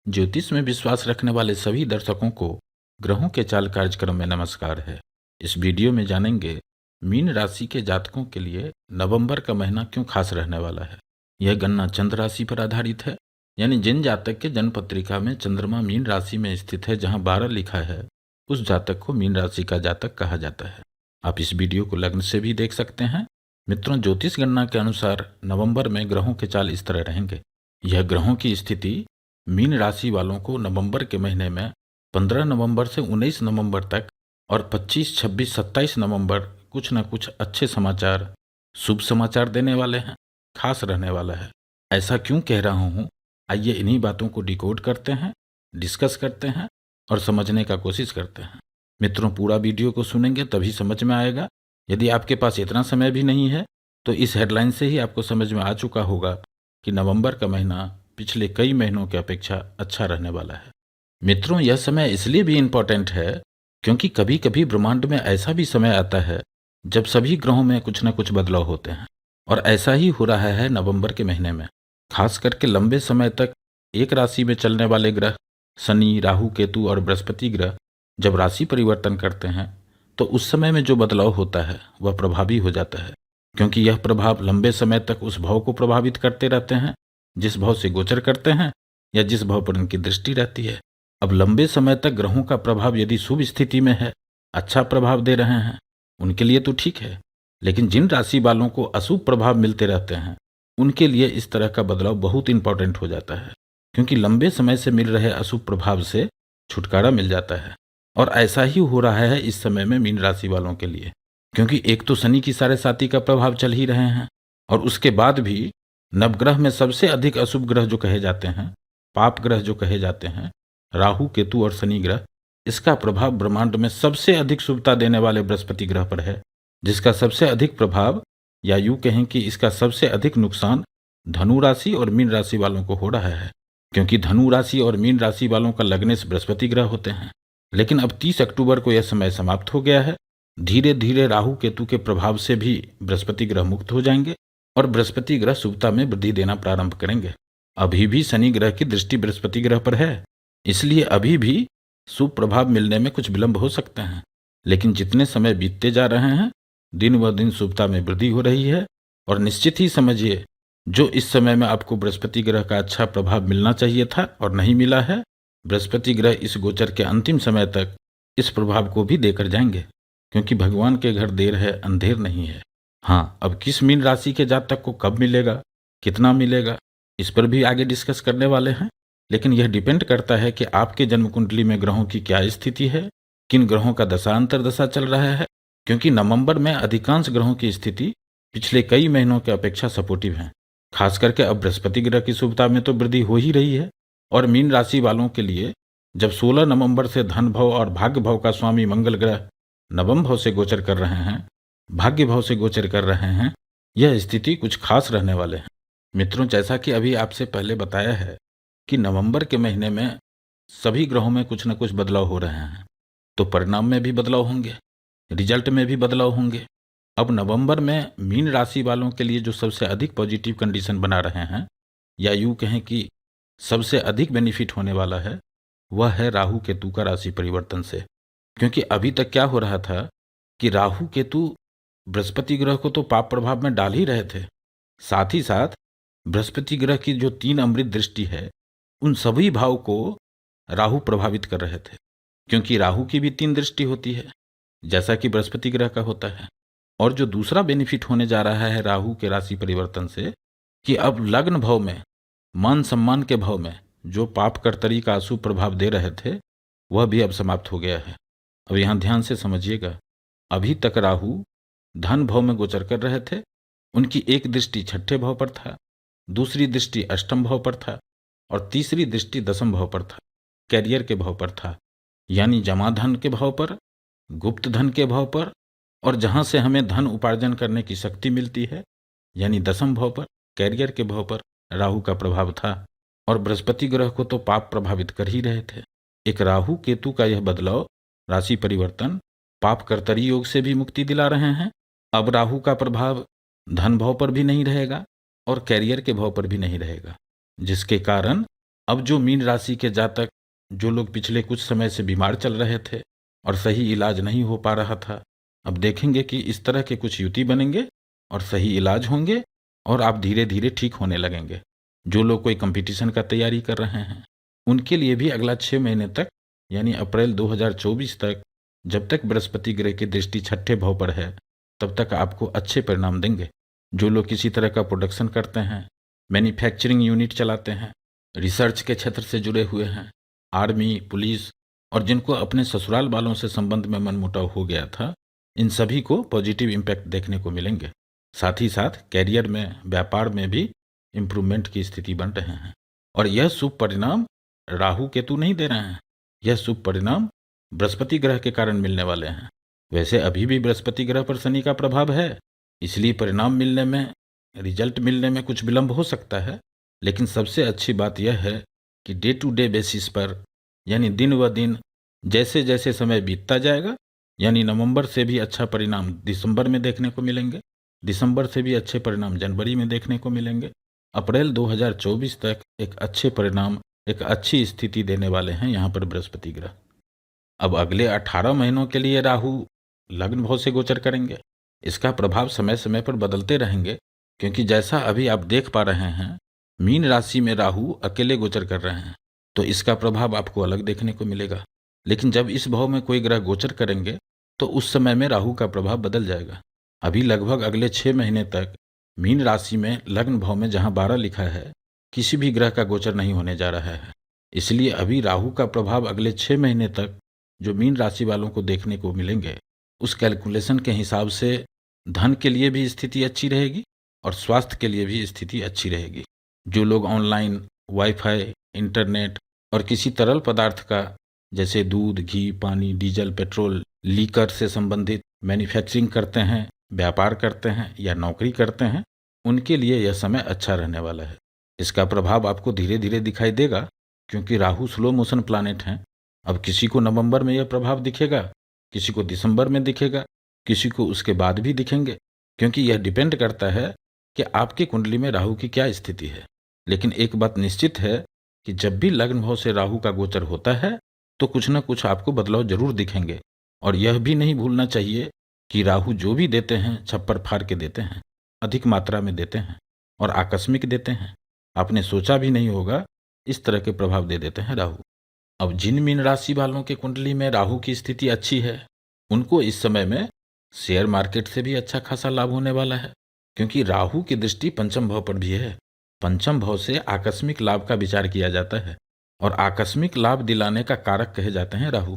ज्योतिष में विश्वास रखने वाले सभी दर्शकों को ग्रहों के चाल कार्यक्रम में नमस्कार है। इस वीडियो में जानेंगे मीन राशि के जातकों के लिए नवंबर का महीना क्यों खास रहने वाला है। यह गणना चंद्र राशि पर आधारित है, यानी जिन जातक के जन्म पत्रिका में चंद्रमा मीन राशि में स्थित है, जहां 12 लिखा है, उस जातक को मीन राशि का जातक कहा जाता है। आप इस वीडियो को लग्न से भी देख सकते हैं। मित्रों, ज्योतिष गणना के अनुसार नवंबर में ग्रहों के चाल इस तरह रहेंगे। यह ग्रहों की स्थिति मीन राशि वालों को नवंबर के महीने में 15 नवंबर से 19 नवंबर तक और 25, 26, 27 नवंबर कुछ न कुछ अच्छे समाचार, शुभ समाचार देने वाले हैं, खास रहने वाला है। ऐसा क्यों कह रहा हूँ, आइए इन्हीं बातों को डिकोड करते हैं, डिस्कस करते हैं और समझने का कोशिश करते हैं। मित्रों, पूरा वीडियो को सुनेंगे तभी समझ में आएगा। यदि आपके पास इतना समय भी नहीं है तो इस हेडलाइन से ही आपको समझ में आ चुका होगा कि नवंबर का महीना पिछले कई महीनों की अपेक्षा अच्छा रहने वाला है। मित्रों, यह समय इसलिए भी इम्पोर्टेंट है क्योंकि कभी कभी ब्रह्मांड में ऐसा भी समय आता है जब सभी ग्रहों में कुछ न कुछ बदलाव होते हैं, और ऐसा ही हो रहा है नवंबर के महीने में। खास करके लंबे समय तक एक राशि में चलने वाले ग्रह शनि, राहु, केतु और बृहस्पति ग्रह जब राशि परिवर्तन करते हैं तो उस समय में जो बदलाव होता है वह प्रभावी हो जाता है, क्योंकि यह प्रभाव लंबे समय तक उस भाव को प्रभावित करते रहते हैं जिस भाव से गोचर करते हैं या जिस भाव पर उनकी दृष्टि रहती है। अब लंबे समय तक ग्रहों का प्रभाव यदि शुभ स्थिति में है, अच्छा प्रभाव दे रहे हैं, उनके लिए तो ठीक है, लेकिन जिन राशि वालों को अशुभ प्रभाव मिलते रहते हैं उनके लिए इस तरह का बदलाव बहुत इंपॉर्टेंट हो जाता है, क्योंकि लंबे समय से मिल रहे अशुभ प्रभाव से छुटकारा मिल जाता है। और ऐसा ही हो रहा है इस समय में मीन राशि वालों के लिए, क्योंकि एक तो शनि की साढ़े साती का प्रभाव चल ही रहे हैं, और उसके बाद भी नवग्रह में सबसे अधिक अशुभ ग्रह जो कहे जाते हैं, पाप ग्रह जो कहे जाते हैं, राहु, केतु और शनि ग्रह, इसका प्रभाव ब्रह्मांड में सबसे अधिक शुभता देने वाले बृहस्पति ग्रह पर है, जिसका सबसे अधिक प्रभाव, या यूं कहें कि इसका सबसे अधिक नुकसान धनु राशि और मीन राशि वालों को हो रहा है, क्योंकि धनु राशि और मीन राशि वालों का लग्नेश बृहस्पति ग्रह होते हैं। लेकिन अब 30 अक्टूबर को यह समय समाप्त हो गया है। धीरे धीरे राहु केतु के प्रभाव से भी बृहस्पति ग्रह मुक्त हो जाएंगे और बृहस्पति ग्रह शुभता में वृद्धि देना प्रारंभ करेंगे। अभी भी शनि ग्रह की दृष्टि बृहस्पति ग्रह पर है, इसलिए अभी भी शुभ प्रभाव मिलने में कुछ विलंब हो सकते हैं, लेकिन जितने समय बीतते जा रहे हैं दिन व दिन शुभता में वृद्धि हो रही है। और निश्चित ही समझिए, जो इस समय में आपको बृहस्पति ग्रह का अच्छा प्रभाव मिलना चाहिए था और नहीं मिला है, बृहस्पति ग्रह इस गोचर के अंतिम समय तक इस प्रभाव को भी देकर जाएंगे, क्योंकि भगवान के घर देर है अंधेर नहीं है। हाँ, अब किस मीन राशि के जातक को कब मिलेगा, कितना मिलेगा, इस पर भी आगे डिस्कस करने वाले हैं। लेकिन यह डिपेंड करता है कि आपके जन्म कुंडली में ग्रहों की क्या स्थिति है, किन ग्रहों का दशा अंतर दशा चल रहा है, क्योंकि नवंबर में अधिकांश ग्रहों की स्थिति पिछले कई महीनों की अपेक्षा सपोर्टिव है। खास करके अब बृहस्पति ग्रह की शुभता में तो वृद्धि हो ही रही है, और मीन राशि वालों के लिए जब 16 नवंबर से धन भाव और भाग्य भाव का स्वामी मंगल ग्रह नवम भाव से गोचर कर रहे हैं, भाग्य भाव से गोचर कर रहे हैं, यह स्थिति कुछ खास रहने वाले हैं। मित्रों, जैसा कि अभी आपसे पहले बताया है कि नवंबर के महीने में सभी ग्रहों में कुछ न कुछ बदलाव हो रहे हैं, तो परिणाम में भी बदलाव होंगे, रिजल्ट में भी बदलाव होंगे। अब नवंबर में मीन राशि वालों के लिए जो सबसे अधिक पॉजिटिव कंडीशन बना रहे हैं, या यूं कहें कि सबसे अधिक बेनिफिट होने वाला है, वह है राहु केतु का राशि परिवर्तन से। क्योंकि अभी तक क्या हो रहा था कि राहु केतु बृहस्पति ग्रह को तो पाप प्रभाव में डाल ही रहे थे, साथ ही साथ बृहस्पति ग्रह की जो 3 अमृत दृष्टि है उन सभी भाव को राहु प्रभावित कर रहे थे, क्योंकि राहु की भी 3 दृष्टि होती है जैसा कि बृहस्पति ग्रह का होता है। और जो दूसरा बेनिफिट होने जा रहा है राहु के राशि परिवर्तन से, कि अब लग्न भाव में, मान सम्मान के भाव में जो पाप कर्तरी का अशुभ प्रभाव दे रहे थे वह भी अब समाप्त हो गया है। अब यहाँ ध्यान से समझिएगा, अभी तक राहु धन भाव में गोचर कर रहे थे, उनकी एक दृष्टि छठे भाव पर था, दूसरी दृष्टि अष्टम भाव पर था और तीसरी दृष्टि दसम भाव पर था, कैरियर के भाव पर था, यानी जमा धन के भाव पर, गुप्त धन के भाव पर, और जहां से हमें धन उपार्जन करने की शक्ति मिलती है यानी दसम भाव पर, कैरियर के भाव पर राहु का प्रभाव था। और बृहस्पति ग्रह को तो पाप प्रभावित कर ही रहे थे। एक राहु केतु का यह बदलाव, राशि परिवर्तन, पाप कर्तरी योग से भी मुक्ति दिला रहे हैं। अब राहु का प्रभाव धन भाव पर भी नहीं रहेगा और कैरियर के भाव पर भी नहीं रहेगा, जिसके कारण अब जो मीन राशि के जातक जो लोग पिछले कुछ समय से बीमार चल रहे थे और सही इलाज नहीं हो पा रहा था, अब देखेंगे कि इस तरह के कुछ युति बनेंगे और सही इलाज होंगे और आप धीरे धीरे ठीक होने लगेंगे। जो लोग कोई कंपटीशन का तैयारी कर रहे हैं उनके लिए भी अगला 6 महीने तक यानी अप्रैल 2024 तक, जब तक बृहस्पति ग्रह की दृष्टि छठे भाव पर है, तब तक आपको अच्छे परिणाम देंगे। जो लोग किसी तरह का प्रोडक्शन करते हैं, मैन्युफैक्चरिंग यूनिट चलाते हैं, रिसर्च के क्षेत्र से जुड़े हुए हैं, आर्मी, पुलिस और जिनको अपने ससुराल वालों से संबंध में मनमुटाव हो गया था, इन सभी को पॉजिटिव इम्पैक्ट देखने को मिलेंगे। साथ ही साथ कैरियर में, व्यापार में भी इम्प्रूवमेंट की स्थिति बन रहे हैं। और यह शुभ परिणाम राहु केतु नहीं दे रहे हैं, यह शुभ परिणाम बृहस्पति ग्रह के कारण मिलने वाले हैं। वैसे अभी भी बृहस्पति ग्रह पर शनि का प्रभाव है, इसलिए परिणाम मिलने में, रिजल्ट मिलने में कुछ विलंब हो सकता है। लेकिन सबसे अच्छी बात यह है कि डे टू डे बेसिस पर, यानी दिन व दिन जैसे जैसे समय बीतता जाएगा, यानी नवंबर से भी अच्छा परिणाम दिसंबर में देखने को मिलेंगे, दिसंबर से भी अच्छे परिणाम जनवरी में देखने को मिलेंगे। अप्रैल 2024 तक एक अच्छे परिणाम, एक अच्छी स्थिति देने वाले हैं यहाँ पर बृहस्पति ग्रह। अब अगले 18 महीनों के लिए राहु लग्न भाव से गोचर करेंगे। इसका प्रभाव समय समय पर बदलते रहेंगे, क्योंकि जैसा अभी आप देख पा रहे हैं, मीन राशि में राहु अकेले गोचर कर रहे हैं, तो इसका प्रभाव आपको अलग देखने को मिलेगा। लेकिन जब इस भाव में कोई ग्रह गोचर करेंगे तो उस समय में राहु का प्रभाव बदल जाएगा। अभी लगभग अगले 6 महीने तक मीन राशि में लग्न भाव में जहां 12 लिखा है, किसी भी ग्रह का गोचर नहीं होने जा रहा है। इसलिए अभी राहु का प्रभाव अगले 6 महीने तक जो मीन राशि वालों को देखने को मिलेंगे, उस कैलकुलेशन के हिसाब से धन के लिए भी स्थिति अच्छी रहेगी और स्वास्थ्य के लिए भी स्थिति अच्छी रहेगी। जो लोग ऑनलाइन, वाईफाई, इंटरनेट और किसी तरल पदार्थ का, जैसे दूध, घी, पानी, डीजल, पेट्रोल, लीकर से संबंधित मैन्युफैक्चरिंग करते हैं, व्यापार करते हैं या नौकरी करते हैं, उनके लिए यह समय अच्छा रहने वाला है। इसका प्रभाव आपको धीरे धीरे दिखाई देगा, क्योंकि राहु स्लो मोशन प्लानेट हैं। अब किसी को नवंबर में यह प्रभाव दिखेगा, किसी को दिसंबर में दिखेगा, किसी को उसके बाद भी दिखेंगे, क्योंकि यह डिपेंड करता है कि आपकी कुंडली में राहु की क्या स्थिति है। लेकिन एक बात निश्चित है कि जब भी लग्न भाव से राहु का गोचर होता है तो कुछ न कुछ आपको बदलाव जरूर दिखेंगे। और यह भी नहीं भूलना चाहिए कि राहु जो भी देते हैं छप्पर फाड़ के देते हैं, अधिक मात्रा में देते हैं और आकस्मिक देते हैं। आपने सोचा भी नहीं होगा इस तरह के प्रभाव दे देते हैं राहु। अब जिन मीन राशि वालों के कुंडली में राहु की स्थिति अच्छी है, उनको इस समय में शेयर मार्केट से भी अच्छा खासा लाभ होने वाला है, क्योंकि राहु की दृष्टि पंचम भाव पर भी है। पंचम भाव से आकस्मिक लाभ का विचार किया जाता है और आकस्मिक लाभ दिलाने का कारक कहे जाते हैं राहु।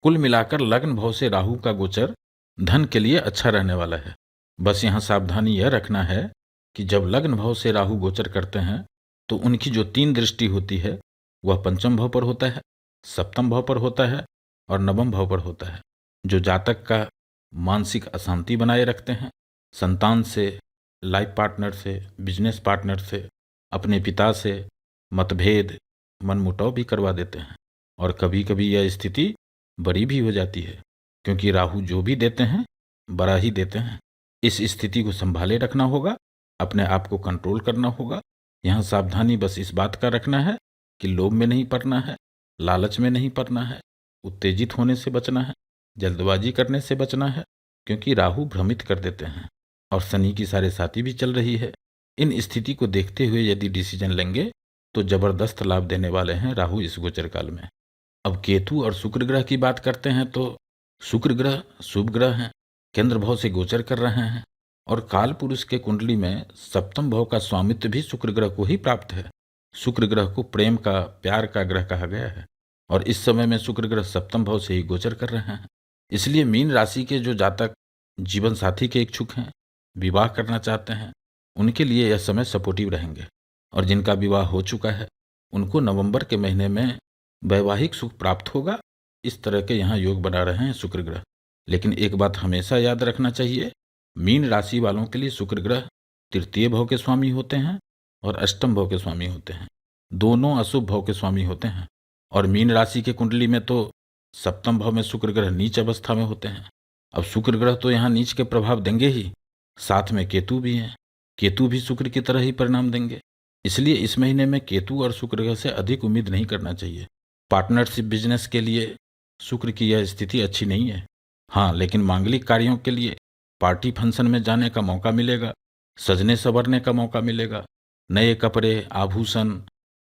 कुल मिलाकर लग्न भाव से राहु का गोचर धन के लिए अच्छा रहने वाला है। बस यहाँ सावधानी यह रखना है कि जब लग्न भाव से राहु गोचर करते हैं तो उनकी जो 3 दृष्टि होती है वह पंचम भाव पर होता है, सप्तम भाव पर होता है और नवम भाव पर होता है। जो जातक का मानसिक अशांति बनाए रखते हैं, संतान से, लाइफ पार्टनर से, बिजनेस पार्टनर से, अपने पिता से मतभेद, मनमुटाव भी करवा देते हैं। और कभी कभी यह स्थिति बड़ी भी हो जाती है, क्योंकि राहु जो भी देते हैं बड़ा ही देते हैं। इस स्थिति को संभाले रखना होगा, अपने आप को कंट्रोल करना होगा। यहाँ सावधानी बस इस बात का रखना है कि लोभ में नहीं पड़ना है, लालच में नहीं पड़ना है, उत्तेजित होने से बचना है, जल्दबाजी करने से बचना है, क्योंकि राहु भ्रमित कर देते हैं और शनि की साढ़े साती भी चल रही है। इन स्थिति को देखते हुए यदि डिसीजन लेंगे तो जबरदस्त लाभ देने वाले हैं राहु इस गोचर काल में। अब केतु और शुक्र ग्रह की बात करते हैं तो शुक्र ग्रह शुभ ग्रह हैं, केंद्र भाव से गोचर कर रहे हैं और काल पुरुष के कुंडली में सप्तम भाव का स्वामित्व भी शुक्र ग्रह को ही प्राप्त है। शुक्र ग्रह को प्रेम का, प्यार का ग्रह कहा गया है और इस समय में शुक्र ग्रह सप्तम भाव से ही गोचर कर रहे हैं। इसलिए मीन राशि के जो जातक जीवन साथी के इच्छुक हैं, विवाह करना चाहते हैं, उनके लिए यह समय सपोर्टिव रहेंगे। और जिनका विवाह हो चुका है उनको नवंबर के महीने में वैवाहिक सुख प्राप्त होगा। इस तरह के यहाँ योग बना रहे हैं शुक्र ग्रह। लेकिन एक बात हमेशा याद रखना चाहिए, मीन राशि वालों के लिए शुक्र ग्रह तृतीय भाव के स्वामी होते हैं और अष्टम भाव के स्वामी होते हैं, दोनों अशुभ भाव के स्वामी होते हैं। और मीन राशि के कुंडली में तो सप्तम भाव में शुक्र ग्रह नीच अवस्था में होते हैं। अब शुक्र ग्रह तो यहाँ नीच के प्रभाव देंगे ही, साथ में केतु भी हैं, केतु भी शुक्र की तरह ही परिणाम देंगे। इसलिए इस महीने में केतु और शुक्र ग्रह से अधिक उम्मीद नहीं करना चाहिए। पार्टनरशिप बिजनेस के लिए शुक्र की यह स्थिति अच्छी नहीं है। हाँ, लेकिन मांगलिक कार्यों के लिए पार्टी फंक्शन में जाने का मौका मिलेगा, सजने संवरने का मौका मिलेगा, नए कपड़े, आभूषण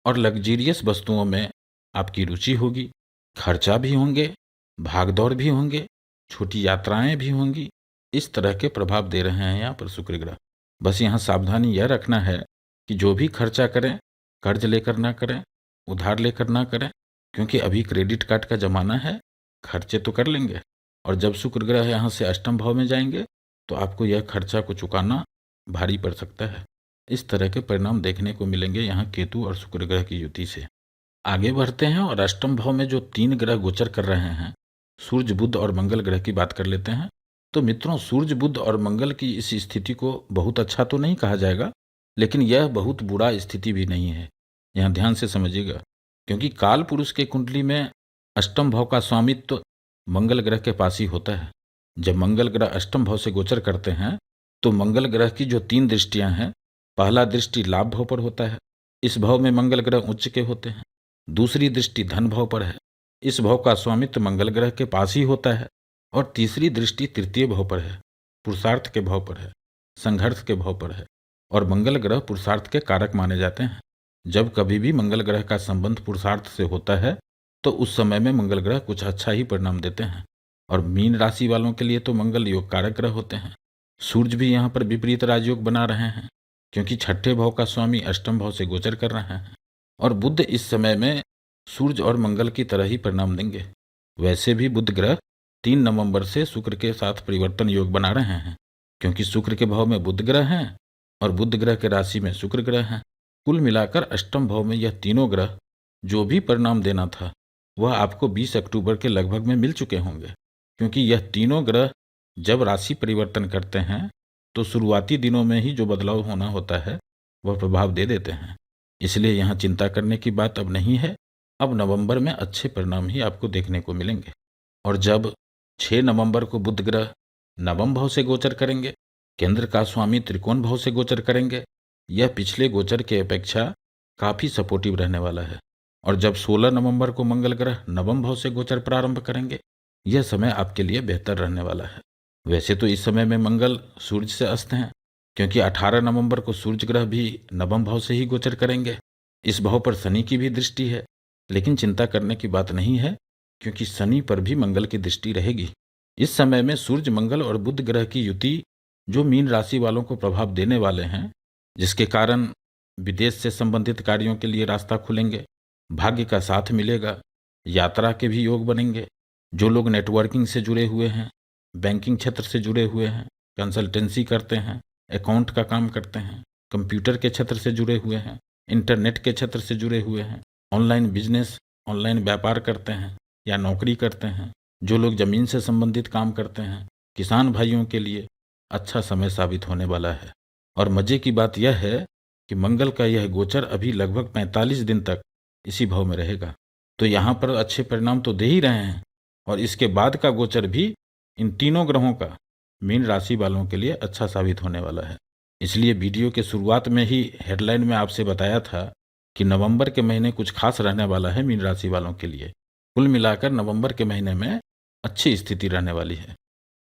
और लग्जीरियस वस्तुओं में आपकी रुचि होगी। खर्चा भी होंगे, भागदौड़ भी होंगे, छोटी यात्राएं भी होंगी। इस तरह के प्रभाव दे रहे हैं यहाँ पर शुक्र ग्रह। बस यहाँ सावधानी यह रखना है कि जो भी खर्चा करें, कर्ज लेकर ना करें, उधार लेकर ना करें, क्योंकि अभी क्रेडिट कार्ड का ज़माना है। खर्चे तो कर लेंगे और जब शुक्र ग्रह यहाँ से अष्टम भाव में जाएंगे तो आपको यह खर्चा को चुकाना भारी पड़ सकता है। इस तरह के परिणाम देखने को मिलेंगे यहाँ केतु और शुक्र ग्रह की युति से। आगे बढ़ते हैं और अष्टम भाव में जो 3 ग्रह गोचर कर रहे हैं, सूर्य, बुध और मंगल ग्रह की बात कर लेते हैं। तो मित्रों, सूर्य, बुध और मंगल की इस स्थिति को बहुत अच्छा तो नहीं कहा जाएगा, लेकिन यह बहुत बुरा स्थिति भी नहीं है। यहाँ ध्यान से समझिएगा, क्योंकि काल पुरुष के कुंडली में अष्टम भाव का स्वामित्व मंगल ग्रह के पास ही होता है। जब मंगल ग्रह अष्टम भाव से गोचर करते हैं तो मंगल ग्रह की जो 3 दृष्टियां हैं, पहला दृष्टि लाभ भाव पर होता है, इस भाव में मंगल ग्रह उच्च के होते हैं। दूसरी दृष्टि धन भाव पर है, इस भाव का स्वामित्व मंगल ग्रह के पास ही होता है। और तीसरी दृष्टि तृतीय भाव पर है, पुरुषार्थ के भाव पर है, संघर्ष के भाव पर है। और मंगल ग्रह पुरुषार्थ के कारक माने जाते हैं। जब कभी भी मंगल ग्रह का संबंध पुरुषार्थ से होता है तो उस समय में मंगल ग्रह कुछ अच्छा ही परिणाम देते हैं। और मीन राशि वालों के लिए तो मंगल योग कारक ग्रह होते हैं। सूर्य भी यहाँ पर विपरीत राजयोग बना रहे हैं, क्योंकि छठे भाव का स्वामी अष्टम भाव से गोचर कर रहे हैं। और बुध इस समय में सूर्य और मंगल की तरह ही परिणाम देंगे। वैसे भी बुध ग्रह 3 नवंबर से शुक्र के साथ परिवर्तन योग बना रहे हैं, क्योंकि शुक्र के भाव में बुध ग्रह हैं और बुध ग्रह के राशि में शुक्र ग्रह हैं। कुल मिलाकर अष्टम भाव में यह तीनों ग्रह जो भी परिणाम देना था वह आपको 20 अक्टूबर के लगभग में मिल चुके होंगे, क्योंकि यह तीनों ग्रह जब राशि परिवर्तन करते हैं तो शुरुआती दिनों में ही जो बदलाव होना होता है वह प्रभाव दे देते हैं। इसलिए यहाँ चिंता करने की बात अब नहीं है। अब नवंबर में अच्छे परिणाम ही आपको देखने को मिलेंगे। और जब 6 नवंबर को बुध ग्रह नवम भाव से गोचर करेंगे, केंद्र का स्वामी त्रिकोण भाव से गोचर करेंगे, यह पिछले गोचर के अपेक्षा काफ़ी सपोर्टिव रहने वाला है। और जब 16 नवंबर को मंगल ग्रह नवम भाव से गोचर प्रारंभ करेंगे, यह समय आपके लिए बेहतर रहने वाला है। वैसे तो इस समय में मंगल सूर्य से अस्त हैं, क्योंकि 18 नवंबर को सूर्य ग्रह भी नवम भाव से ही गोचर करेंगे। इस भाव पर शनि की भी दृष्टि है, लेकिन चिंता करने की बात नहीं है, क्योंकि शनि पर भी मंगल की दृष्टि रहेगी। इस समय में सूर्य, मंगल और बुध ग्रह की युति जो मीन राशि वालों को प्रभाव देने वाले हैं, जिसके कारण विदेश से संबंधित कार्यों के लिए रास्ता खुलेंगे, भाग्य का साथ मिलेगा, यात्रा के भी योग बनेंगे। जो लोग नेटवर्किंग से जुड़े हुए हैं, बैंकिंग क्षेत्र से जुड़े हुए हैं, कंसल्टेंसी करते हैं, अकाउंट का काम करते हैं, कंप्यूटर के क्षेत्र से जुड़े हुए हैं, इंटरनेट के क्षेत्र से जुड़े हुए हैं, ऑनलाइन बिजनेस, ऑनलाइन व्यापार करते हैं या नौकरी करते हैं, जो लोग जमीन से संबंधित काम करते हैं, किसान भाइयों के लिए अच्छा समय साबित होने वाला है। और मजे की बात यह है कि मंगल का यह गोचर अभी लगभग 45 दिन तक इसी भाव में रहेगा। तो यहाँ पर अच्छे परिणाम तो दे ही रहे हैं, और इसके बाद का गोचर भी इन तीनों ग्रहों का मीन राशि वालों के लिए अच्छा साबित होने वाला है। इसलिए वीडियो के शुरुआत में ही हेडलाइन में आपसे बताया था कि नवंबर के महीने कुछ खास रहने वाला है मीन राशि वालों के लिए। कुल मिलाकर नवंबर के महीने में अच्छी स्थिति रहने वाली है।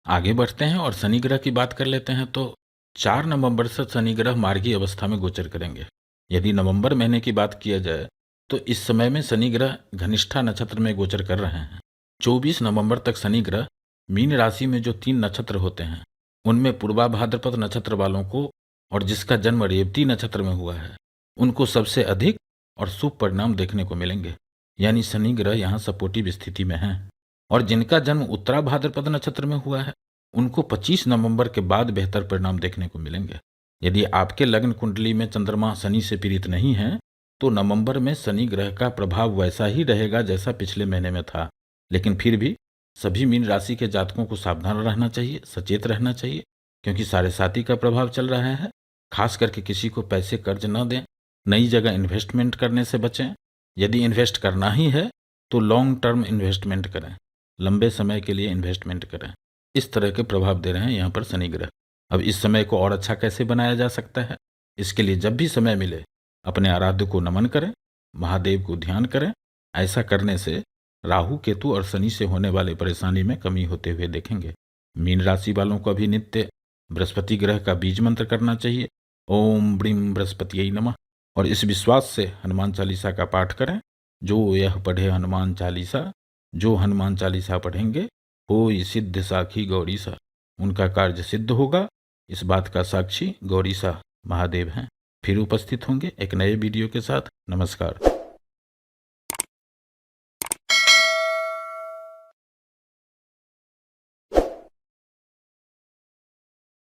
आगे बढ़ते हैं और शनि ग्रह की बात कर लेते हैं। तो 4 नवंबर से शनि ग्रह मार्गी अवस्था में गोचर करेंगे। यदि नवंबर महीने की बात किया जाए तो इस समय में शनि ग्रह घनिष्ठा नक्षत्र में गोचर कर रहे हैं। 24 नवंबर तक शनि ग्रह मीन राशि में जो 3 नक्षत्र होते हैं उनमें पूर्वा भाद्रपद नक्षत्र वालों को, और जिसका जन्म रेवती नक्षत्र में हुआ है, उनको सबसे अधिक और शुभ परिणाम देखने को मिलेंगे। यानी शनि ग्रह यहाँ सपोर्टिव स्थिति में हैं। और जिनका जन्म उत्तरा भाद्रपद नक्षत्र में हुआ है उनको 25 नवंबर के बाद बेहतर परिणाम देखने को मिलेंगे। यदि आपके लग्न कुंडली में चंद्रमा शनि से पीड़ित नहीं है तो नवंबर में शनि ग्रह का प्रभाव वैसा ही रहेगा जैसा पिछले महीने में था। लेकिन फिर भी सभी मीन राशि के जातकों को सावधान रहना चाहिए, सचेत रहना चाहिए, क्योंकि साढ़े साती का प्रभाव चल रहा है। खास करके किसी को पैसे कर्ज न दें, नई जगह इन्वेस्टमेंट करने से बचें। यदि इन्वेस्ट करना ही है तो लॉन्ग टर्म इन्वेस्टमेंट करें, लंबे समय के लिए इन्वेस्टमेंट करें। इस तरह के प्रभाव दे रहे हैं यहाँ पर शनि ग्रह। अब इस समय को और अच्छा कैसे बनाया जा सकता है, इसके लिए जब भी समय मिले अपने आराध्य को नमन करें, महादेव को ध्यान करें। ऐसा करने से राहु, केतु और शनि से होने वाले परेशानी में कमी होते हुए देखेंगे। मीन राशि वालों को अभी नित्य बृहस्पति ग्रह का बीज मंत्र करना चाहिए, ओम ब्रीम बृहस्पतियै नमः। और इस विश्वास से हनुमान चालीसा का पाठ करें, जो यह पढ़े हनुमान चालीसा, जो हनुमान चालीसा पढ़ेंगे होई सिद्ध साखी गौरीसा, उनका कार्य सिद्ध होगा। इस बात का साक्षी गौरीसा महादेव हैं। फिर उपस्थित होंगे एक नए वीडियो के साथ। नमस्कार।